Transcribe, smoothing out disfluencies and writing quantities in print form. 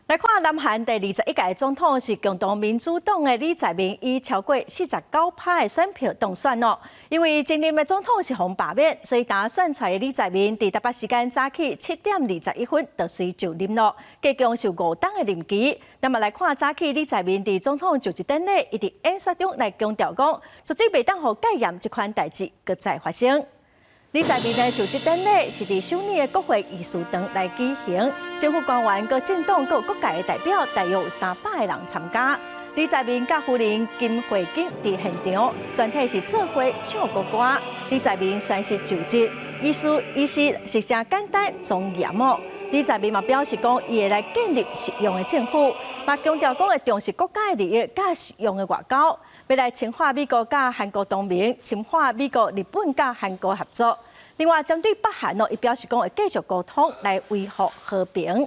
来看南韩第21届总统是共同民主党的李在明以超过49%的选票当选咯。因为前任的总统是洪罢免，所以打选出的李在明伫台北时间早起7:21就随就任咯，加强受5党的任期。那么来看早起李在明伫总统就职典礼，伊伫演说中来强调讲，绝对袂当互戒严这款代志搁再发生。李在明的就职典礼是伫首尔的国会议事堂来举行，政府官员、各政党、各各界的代表，大约有300个人参加。李在明甲夫人金惠京伫现场，全体是做伙唱国歌。李在明宣誓就职，意思是真简单庄严哦。李在明嘛表示讲，伊会来建立实用的政府，嘛强调讲会重视国家的利益，甲实用的外交。要来强化美国甲韩国同盟，深化美国、日本甲韩国合作。另外，针对北韩伊表示讲会继续沟通来维护和平。